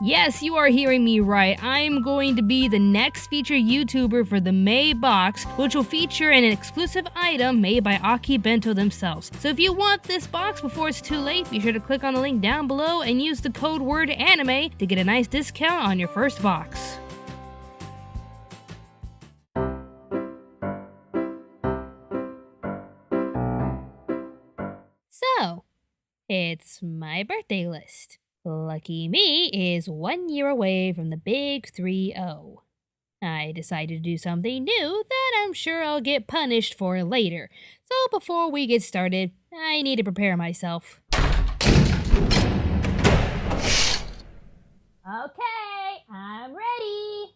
Yes, you are hearing me right. I'm going to be the next featured YouTuber for the May box, which will feature an exclusive item made by Aki Bento themselves. So if you want this box before it's too late, be sure to click on the link down below and use the code word anime to get a nice discount on your first box. So, it's my birthday list. Lucky me is 1 year away from the big 3-0. I decided to do something new that I'm sure I'll get punished for later. So before we get started, I need to prepare myself. Okay, I'm ready.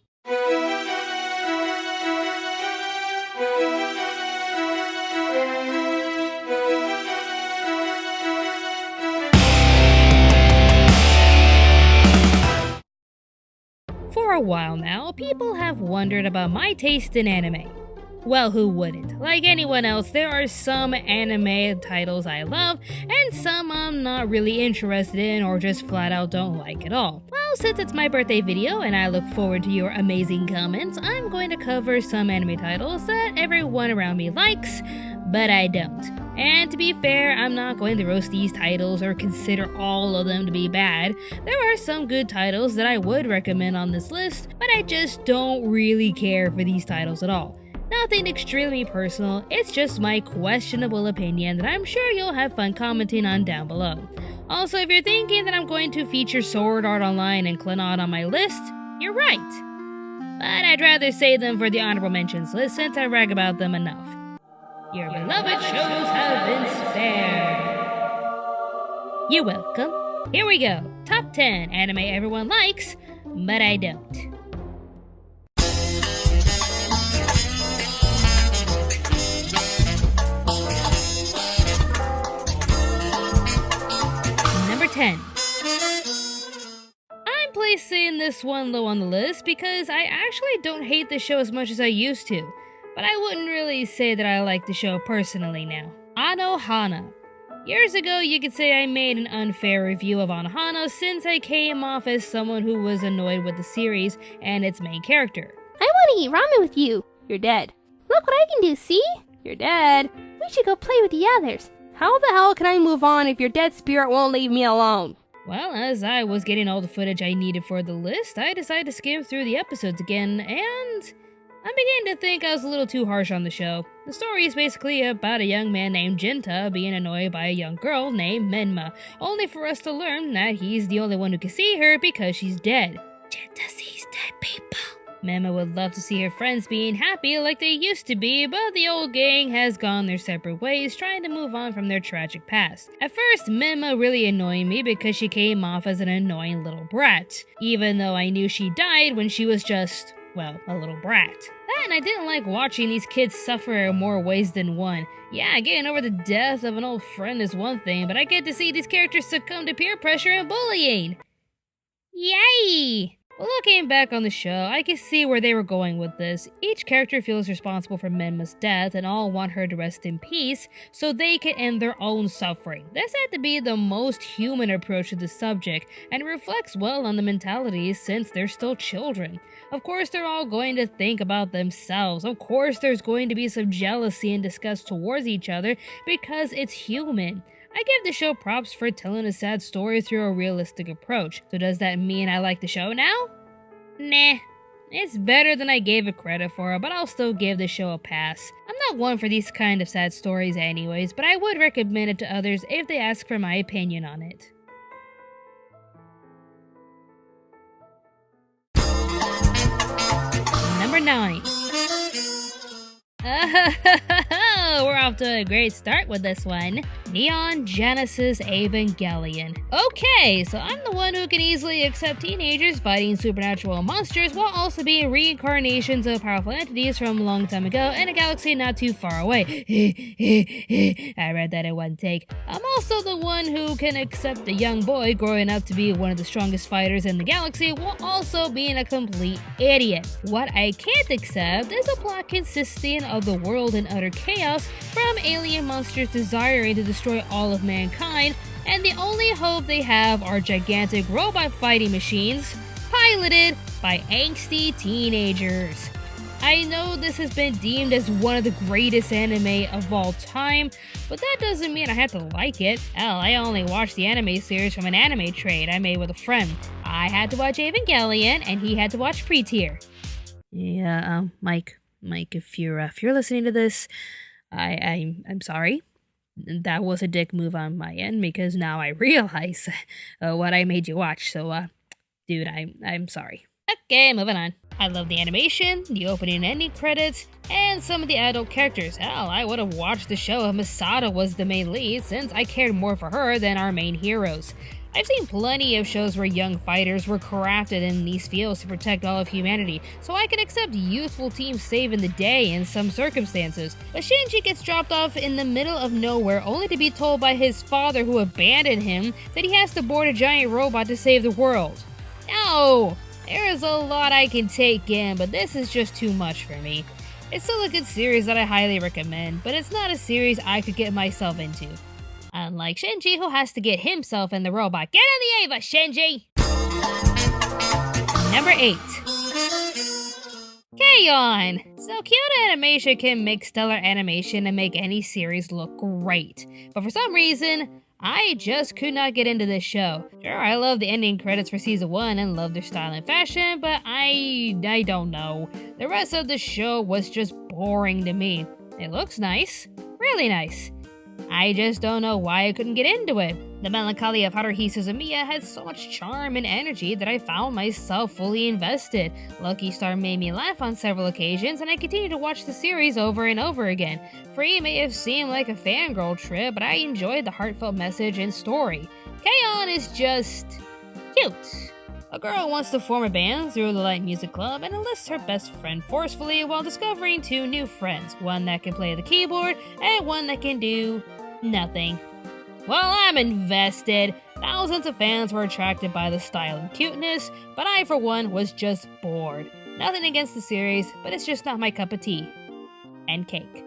For a while now, people have wondered about my taste in anime. Well, who wouldn't? Like anyone else, there are some anime titles I love, and some I'm not really interested in or just flat out don't like at all. Well, since it's my birthday video and I look forward to your amazing comments, I'm going to cover some anime titles that everyone around me likes, but I don't. And to be fair, I'm not going to roast these titles or consider all of them to be bad. There are some good titles that I would recommend on this list, but I just don't really care for these titles at all. Nothing extremely personal, it's just my questionable opinion that I'm sure you'll have fun commenting on down below. Also, if you're thinking that I'm going to feature Sword Art Online and Clannad on my list, you're right. But I'd rather save them for the honorable mentions list since I brag about them enough. Your beloved shows have been spared. You're welcome. Here we go. Top 10 anime everyone likes, but I don't. Number 10. I'm placing this one low on the list because I actually don't hate the show as much as I used to. But I wouldn't really say that I like the show personally now. Anohana. Years ago, you could say I made an unfair review of Anohana since I came off as someone who was annoyed with the series and its main character. I want to eat ramen with you. You're dead. Look what I can do, see? You're dead. We should go play with the others. How the hell can I move on if your dead spirit won't leave me alone? Well, as I was getting all the footage I needed for the list, I decided to skim through the episodes again, and I'm beginning to think I was a little too harsh on the show. The story is basically about a young man named Jinta being annoyed by a young girl named Menma, only for us to learn that he's the only one who can see her because she's dead. Jinta sees dead people. Menma would love to see her friends being happy like they used to be, but the old gang has gone their separate ways trying to move on from their tragic past. At first, Menma really annoyed me because she came off as an annoying little brat, even though I knew she died when she was just, well, a little brat. And I didn't like watching these kids suffer in more ways than one. Yeah, getting over the death of an old friend is one thing, but I get to see these characters succumb to peer pressure and bullying. Yay! Looking back on the show, I can see where they were going with this. Each character feels responsible for Menma's death and all want her to rest in peace so they can end their own suffering. This had to be the most human approach to the subject and reflects well on the mentalities since they're still children. Of course, they're all going to think about themselves. Of course, there's going to be some jealousy and disgust towards each other because it's human. I give the show props for telling a sad story through a realistic approach. So does that mean I like the show now? Nah. It's better than I gave it credit for, but I'll still give the show a pass. I'm not one for these kind of sad stories anyways, but I would recommend it to others if they ask for my opinion on it. Number 9. We're off to a great start with this one. Neon Genesis Evangelion. Okay, so I'm the one who can easily accept teenagers fighting supernatural monsters while also being reincarnations of powerful entities from a long time ago in a galaxy not too far away. I read that in one take. I'm also the one who can accept a young boy growing up to be one of the strongest fighters in the galaxy while also being a complete idiot. What I can't accept is a plot consisting of the world in utter chaos from alien monsters desiring to destroy all of mankind, and the only hope they have are gigantic robot fighting machines piloted by angsty teenagers. I know this has been deemed as one of the greatest anime of all time, but that doesn't mean I have to like it. Hell, I only watched the anime series from an anime trade I made with a friend. I had to watch Evangelion, and he had to watch Pre-Tier. Yeah, Mike, if you're listening to this, I'm sorry. That was a dick move on my end because now I realize what I made you watch. So, dude, I'm sorry. Okay, moving on. I love the animation, the opening and ending credits, and some of the adult characters. Hell, I would have watched the show if Misada was the main lead since I cared more for her than our main heroes. I've seen plenty of shows where young fighters were crafted in these fields to protect all of humanity, so I can accept youthful teams saving the day in some circumstances. But Shinji gets dropped off in the middle of nowhere only to be told by his father, who abandoned him, that he has to board a giant robot to save the world. No! There is a lot I can take in, but this is just too much for me. It's still a good series that I highly recommend, but it's not a series I could get myself into. Unlike Shinji, who has to get himself in the robot. Get in the Eva, Shinji! Number 8. K-On! So Kyoto Animation can make stellar animation and make any series look great. But for some reason, I just could not get into this show. Sure, I love the ending credits for season 1 and love their style and fashion, but I don't know. The rest of the show was just boring to me. It looks nice. Really nice. I just don't know why I couldn't get into it. The melancholy of Haruhi Suzumiya had so much charm and energy that I found myself fully invested. Lucky Star made me laugh on several occasions, and I continued to watch the series over and over again. Free may have seemed like a fangirl trip, but I enjoyed the heartfelt message and story. K-On is just cute. A girl wants to form a band through the Light Music Club and enlists her best friend forcefully while discovering 2 new friends, one that can play the keyboard and one that can do nothing. Well, I'm invested. Thousands of fans were attracted by the style and cuteness, but I, for one, was just bored. Nothing against the series, but it's just not my cup of tea. And cake.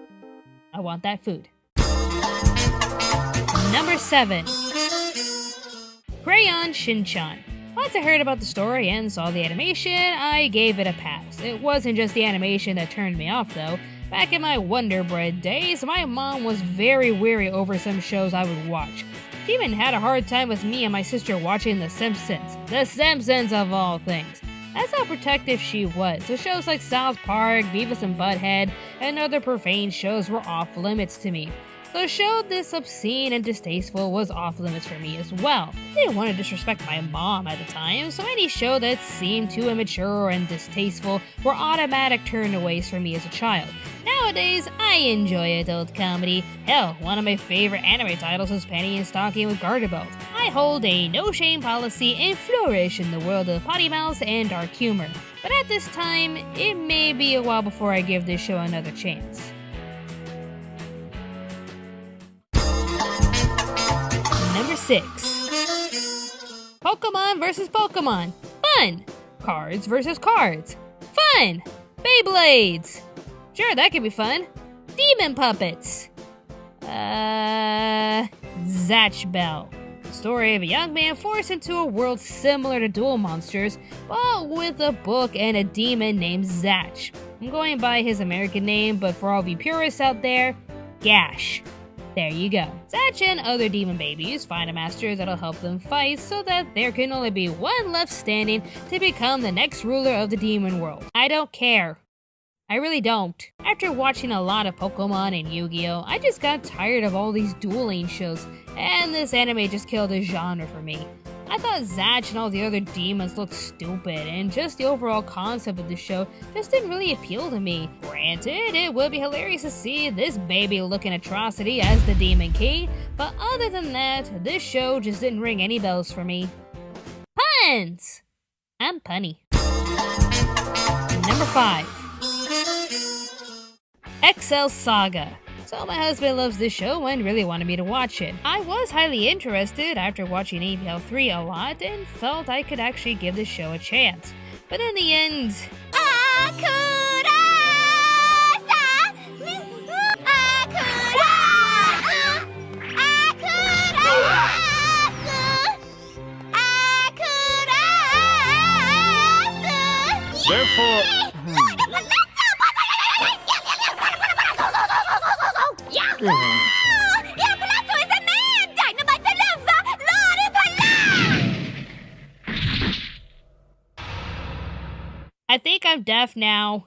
I want that food. Number 7. Crayon Shin-chan. Once I heard about the story and saw the animation, I gave it a pass. It wasn't just the animation that turned me off, though. Back in my Wonder Bread days, my mom was very weary over some shows I would watch. She even had a hard time with me and my sister watching The Simpsons. The Simpsons, of all things. That's how protective she was. So shows like South Park, Beavis and Butthead, and other profane shows were off limits to me. So a show this obscene and distasteful was off limits for me as well. I didn't want to disrespect my mom at the time, so any show that seemed too immature and distasteful were automatic turnaways for me as a child. Nowadays, I enjoy adult comedy. Hell, one of my favorite anime titles is Penny and Stocking with Garter Belt. I hold a no-shame policy and flourish in the world of potty mouths and dark humor. But at this time, it may be a while before I give this show another chance. Number 6. Pokemon vs. Pokemon. Fun! Cards vs. cards. Fun! Beyblades! Sure, that could be fun. Demon puppets. Zatch Bell. The story of a young man forced into a world similar to Duel Monsters, but with a book and a demon named Zatch. I'm going by his American name, but for all of you purists out there, Gash. There you go. Zatch and other demon babies find a master that'll help them fight so that there can only be one left standing to become the next ruler of the demon world. I don't care. I really don't. After watching a lot of Pokemon and Yu-Gi-Oh!, I just got tired of all these dueling shows, and this anime just killed the genre for me. I thought Zatch and all the other demons looked stupid, and just the overall concept of the show just didn't really appeal to me. Granted, it would be hilarious to see this baby-looking atrocity as the Demon King, but other than that, this show just didn't ring any bells for me. Puns! I'm punny. Number 5. XL Saga. So my husband loves this show and really wanted me to watch it. I was highly interested after watching ABL 3 a lot and felt I could actually give this show a chance. But in the end, Therefore... I think I'm deaf now.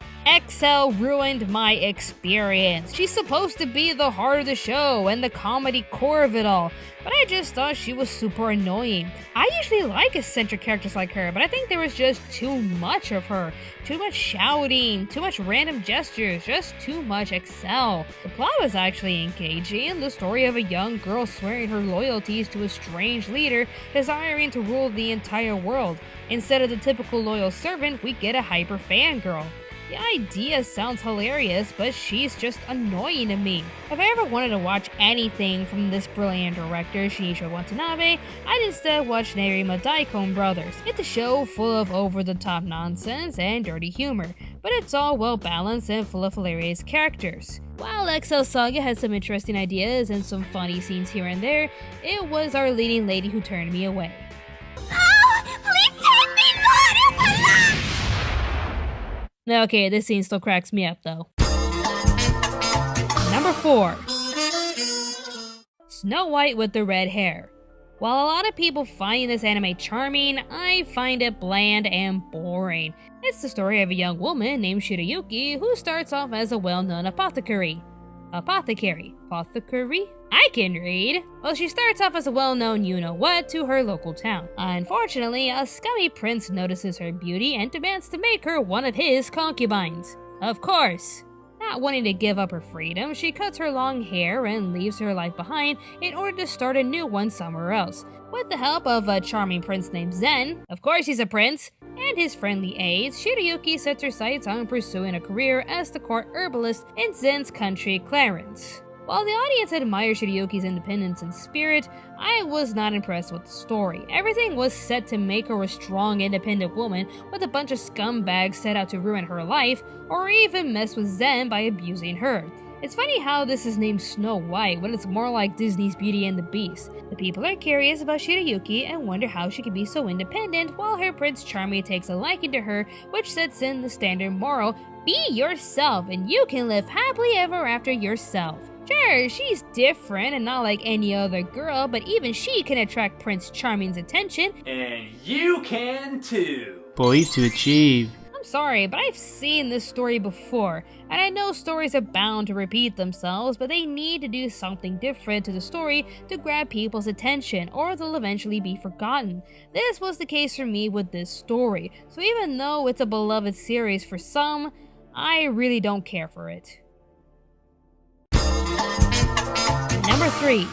XL ruined my experience. She's supposed to be the heart of the show and the comedy core of it all, but I just thought she was super annoying. I usually like eccentric characters like her, but I think there was just too much of her. Too much shouting, too much random gestures, just too much XL. The plot was actually engaging, the story of a young girl swearing her loyalties to a strange leader desiring to rule the entire world. Instead of the typical loyal servant, we get a hyper fangirl. The idea sounds hilarious, but she's just annoying to me. If I ever wanted to watch anything from this brilliant director, Shinichiro Watanabe, I'd instead watch Nerima Daikon Brothers. It's a show full of over-the-top nonsense and dirty humor, but it's all well-balanced and full of hilarious characters. While XL Saga had some interesting ideas and some funny scenes here and there, it was our leading lady who turned me away. Okay, this scene still cracks me up though. Number 4. Snow White with the red hair. While a lot of people find this anime charming, I find it bland and boring. It's the story of a young woman named Shirayuki who starts off as a well-known apothecary? I can read! Well, she starts off as a well-known you-know-what to her local town. Unfortunately, a scummy prince notices her beauty and demands to make her one of his concubines. Of course! Not wanting to give up her freedom, she cuts her long hair and leaves her life behind in order to start a new one somewhere else. With the help of a charming prince named Zen, of course he's a prince, and his friendly aides, Shirayuki sets her sights on pursuing a career as the court herbalist in Zen's country, Clarence. While the audience admired Shirayuki's independence and spirit, I was not impressed with the story. Everything was set to make her a strong, independent woman with a bunch of scumbags set out to ruin her life, or even mess with Zen by abusing her. It's funny how this is named Snow White when it's more like Disney's Beauty and the Beast. The people are curious about Shirayuki and wonder how she can be so independent while her Prince Charming takes a liking to her, which sets in the standard moral, be yourself and you can live happily ever after yourself. Sure, she's different and not like any other girl, but even she can attract Prince Charming's attention. And you can too. Boy to achieve. I'm sorry, but I've seen this story before, and I know stories are bound to repeat themselves, but they need to do something different to the story to grab people's attention, or they'll eventually be forgotten. This was the case for me with this story, so even though it's a beloved series for some, I really don't care for it. Number 3.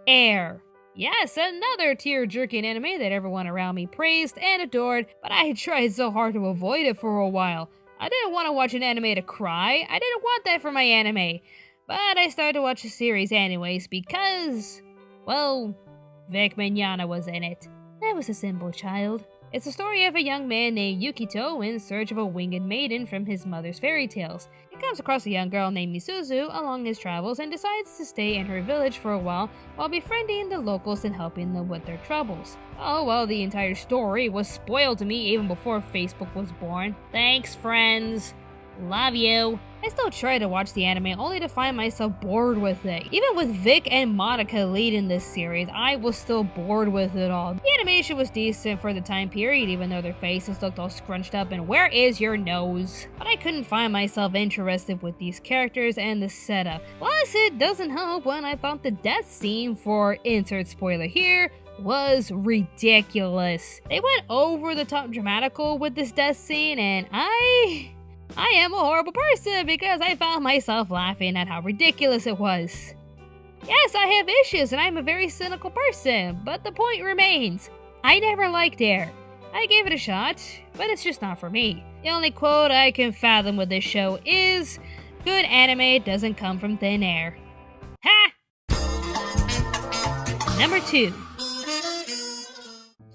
Air. Yes, another tear-jerking anime that everyone around me praised and adored, but I tried so hard to avoid it for a while. I didn't want to watch an anime to cry, I didn't want that for my anime. But I started to watch the series anyways because, well, Vic Mignogna was in it. I was a simple child. It's the story of a young man named Yukito in search of a winged maiden from his mother's fairy tales. He comes across a young girl named Misuzu along his travels and decides to stay in her village for a while befriending the locals and helping them with their troubles. Oh well, the entire story was spoiled to me even before Facebook was born. Thanks, friends. Love you. I still try to watch the anime only to find myself bored with it. Even with Vic and Monica leading this series, I was still bored with it all. The animation was decent for the time period, even though their faces looked all scrunched up and where is your nose? But I couldn't find myself interested with these characters and the setup. Plus, it doesn't help when I thought the death scene for insert spoiler here was ridiculous. They went over the top dramatical with this death scene and I am a horrible person because I found myself laughing at how ridiculous it was. Yes, I have issues and I'm a very cynical person, but the point remains. I never liked Air. I gave it a shot, but it's just not for me. The only quote I can fathom with this show is, good anime doesn't come from thin air. Ha! Number 2.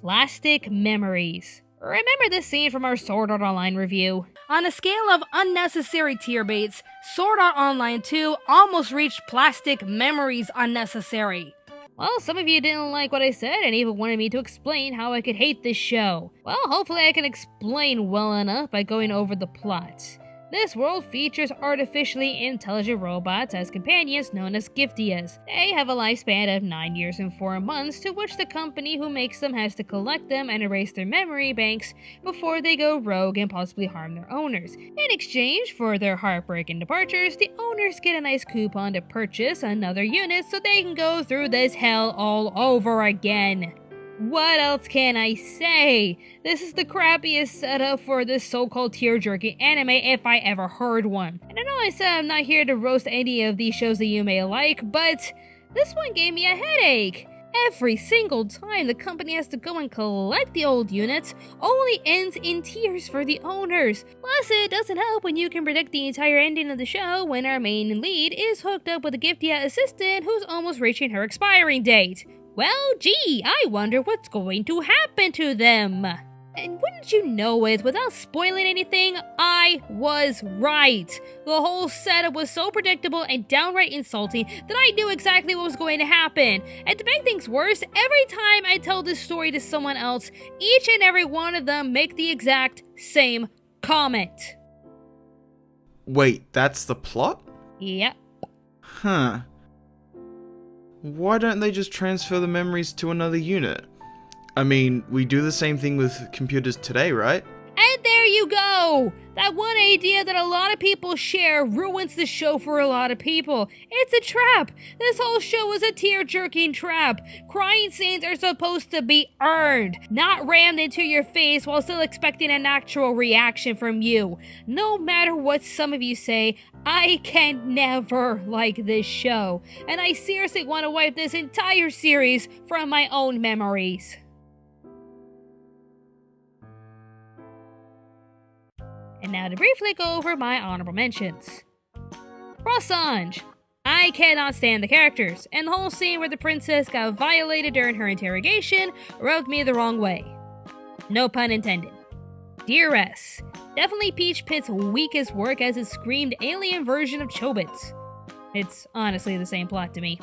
Plastic Memories. Remember this scene from our Sword Art Online review? On a scale of unnecessary tear baits, Sword Art Online 2 almost reached Plastic Memories unnecessary. Well, some of you didn't like what I said and even wanted me to explain how I could hate this show. Well, hopefully I can explain well enough by going over the plot. This world features artificially intelligent robots as companions known as Giftias. They have a lifespan of 9 years and 4 months, to which the company who makes them has to collect them and erase their memory banks before they go rogue and possibly harm their owners. In exchange for their heartbreaking departures, the owners get a nice coupon to purchase another unit so they can go through this hell all over again. What else can I say? This is the crappiest setup for this so-called tear-jerking anime if I ever heard one. And I know I said I'm not here to roast any of these shows that you may like, but this one gave me a headache. Every single time the company has to go and collect the old units, only ends in tears for the owners. Plus, it doesn't help when you can predict the entire ending of the show when our main lead is hooked up with a Giftia assistant who's almost reaching her expiring date. Well, gee, I wonder what's going to happen to them. And wouldn't you know it, without spoiling anything, I was right. The whole setup was so predictable and downright insulting that I knew exactly what was going to happen. And to make things worse, every time I tell this story to someone else, each and every one of them make the exact same comment. Wait, that's the plot? Yep. Huh. Why don't they just transfer the memories to another unit? I mean, we do the same thing with computers today, right? And there you go! That one idea that a lot of people share ruins the show for a lot of people. It's a trap! This whole show is a tear-jerking trap. Crying scenes are supposed to be earned, not rammed into your face while still expecting an actual reaction from you. No matter what some of you say, I can never like this show, and I seriously want to wipe this entire series from my own memories. And now to briefly go over my honorable mentions. Rosange. I cannot stand the characters, and the whole scene where the princess got violated during her interrogation rubbed me the wrong way. No pun intended. Dear S. Definitely Peach Pit's weakest work as it screamed alien version of Chobits. It's honestly the same plot to me.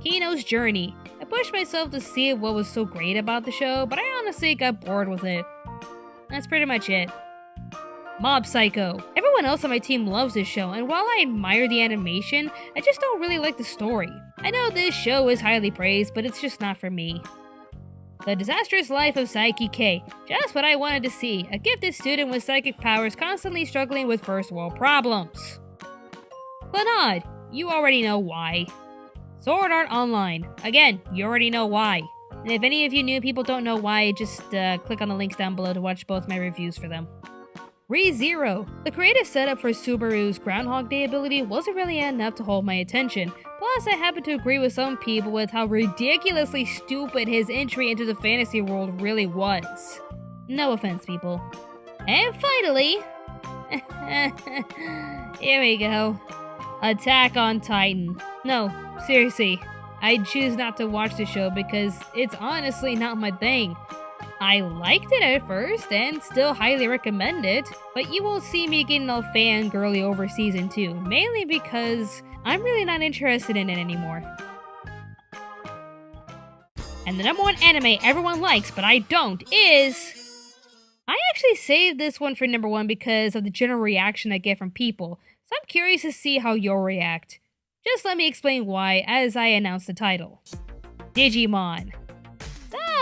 Kino's Journey. I pushed myself to see what was so great about the show, but I honestly got bored with it. That's pretty much it. Mob Psycho. Everyone else on my team loves this show, and while I admire the animation, I just don't really like the story. I know this show is highly praised, but it's just not for me. The Disastrous Life of Psyche K. Just what I wanted to see. A gifted student with psychic powers constantly struggling with first world problems. Glenad. You already know why. Sword Art Online. Again, you already know why. And if any of you new people don't know why, just click on the links down below to watch both my reviews for them. ReZero. The creative setup for Subaru's Groundhog Day ability wasn't really enough to hold my attention. Plus, I happen to agree with some people with how ridiculously stupid his entry into the fantasy world really was. No offense, people. And finally... here we go. Attack on Titan. No, seriously. I choose not to watch the show because it's honestly not my thing. I liked it at first and still highly recommend it, but you won't see me getting all fangirly over season 2, mainly because I'm really not interested in it anymore. And the number one anime everyone likes, but I don't, is... I actually saved this one for number 1 because of the general reaction I get from people, so I'm curious to see how you'll react. Just let me explain why as I announce the title. Digimon.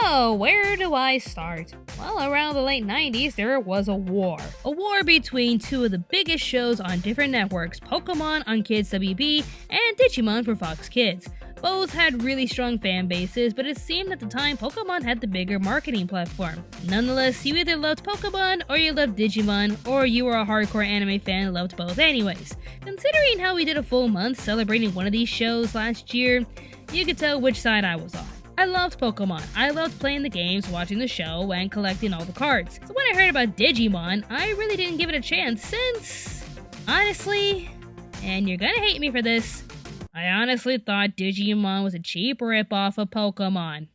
So, where do I start? Well, around the late 90s, there was a war. A war between two of the biggest shows on different networks, Pokemon on Kids WB and Digimon for Fox Kids. Both had really strong fan bases, but it seemed at the time Pokemon had the bigger marketing platform. Nonetheless, you either loved Pokemon or you loved Digimon, or you were a hardcore anime fan and loved both anyways. Considering how we did a full month celebrating one of these shows last year, you could tell which side I was on. I loved Pokemon. I loved playing the games, watching the show, and collecting all the cards. So when I heard about Digimon, I really didn't give it a chance since, honestly, and you're gonna hate me for this, I honestly thought Digimon was a cheap ripoff of Pokemon.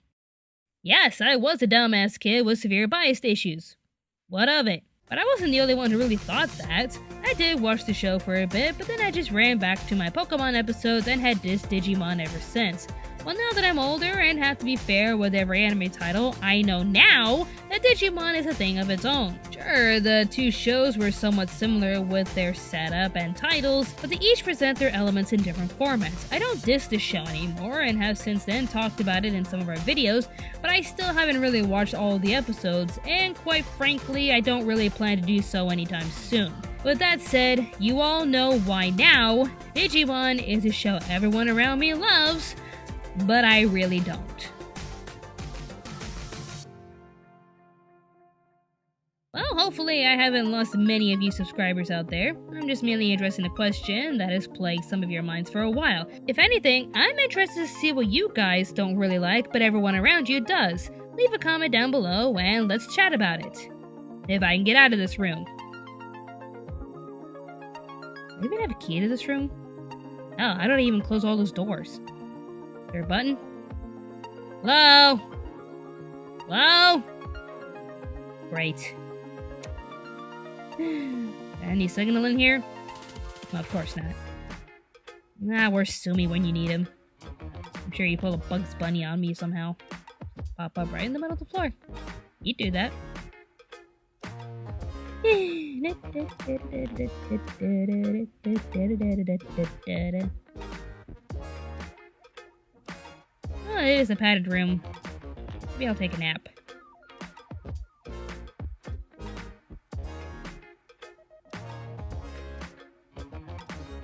Yes, I was a dumbass kid with severe bias issues. What of it? But I wasn't the only one who really thought that. I did watch the show for a bit, but then I just ran back to my Pokemon episodes and had dissed Digimon ever since. Well, now that I'm older and have to be fair with every anime title, I know now that Digimon is a thing of its own. Sure, the two shows were somewhat similar with their setup and titles, but they each present their elements in different formats. I don't diss this show anymore and have since then talked about it in some of our videos, but I still haven't really watched all of the episodes, and quite frankly, I don't really plan to do so anytime soon. With that said, you all know why now Digimon is a show everyone around me loves, but I really don't. Well, hopefully I haven't lost many of you subscribers out there. I'm just merely addressing a question that has plagued some of your minds for a while. If anything, I'm interested to see what you guys don't really like, but everyone around you does. Leave a comment down below and let's chat about it. If I can get out of this room. Do I even have a key to this room? Oh, I don't even close all those doors. Is there a button? Hello? Hello? Great. Any signal in here? Well, of course not. Nah, where's Sumi when you need him? I'm sure you pull a Bugs Bunny on me somehow. Pop up right in the middle of the floor. You do that. Oh, it is a padded room. Maybe I'll take a nap.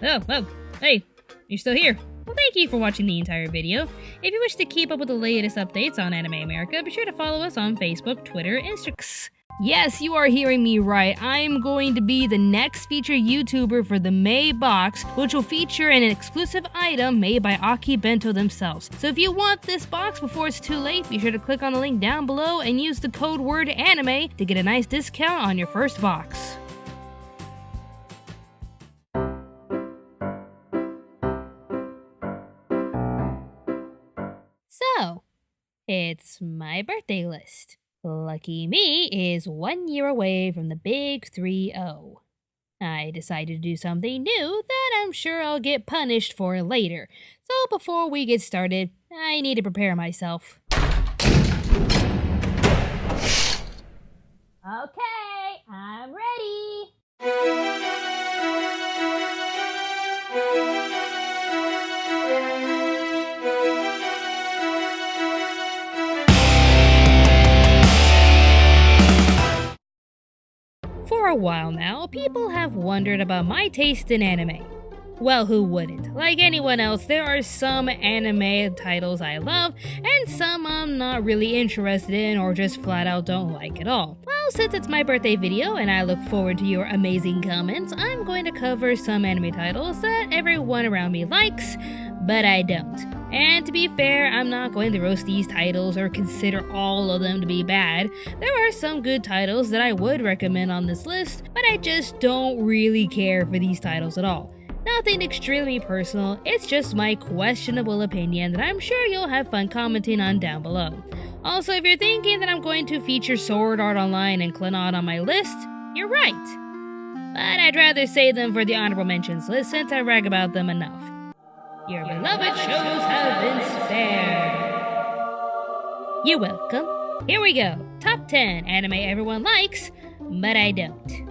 Oh, hey, you're still here. Well, thank you for watching the entire video. If you wish to keep up with the latest updates on Anime America, be sure to follow us on Facebook, Twitter, Instagram. Yes, you are hearing me right. I'm going to be the next featured YouTuber for the May box, which will feature an exclusive item made by Aki Bento themselves. So if you want this box before it's too late, be sure to click on the link down below and use the code word anime to get a nice discount on your first box. So, it's my birthday list. Lucky me is 1 year away from the big 3-0. I decided to do something new that I'm sure I'll get punished for later. So before we get started, I need to prepare myself. Okay, I'm ready. For a while now, people have wondered about my taste in anime. Well, who wouldn't? Like anyone else, there are some anime titles I love, and some I'm not really interested in or just flat out don't like at all. Well, since it's my birthday video and I look forward to your amazing comments, I'm going to cover some anime titles that everyone around me likes, but I don't. And to be fair, I'm not going to roast these titles or consider all of them to be bad. There are some good titles that I would recommend on this list, but I just don't really care for these titles at all. Nothing extremely personal, it's just my questionable opinion that I'm sure you'll have fun commenting on down below. Also, if you're thinking that I'm going to feature Sword Art Online and Clannad on my list, you're right. But I'd rather save them for the honorable mentions list since I brag about them enough. Your beloved shows have been spared. You're welcome. Here we go. Top 10 anime everyone likes, but I don't.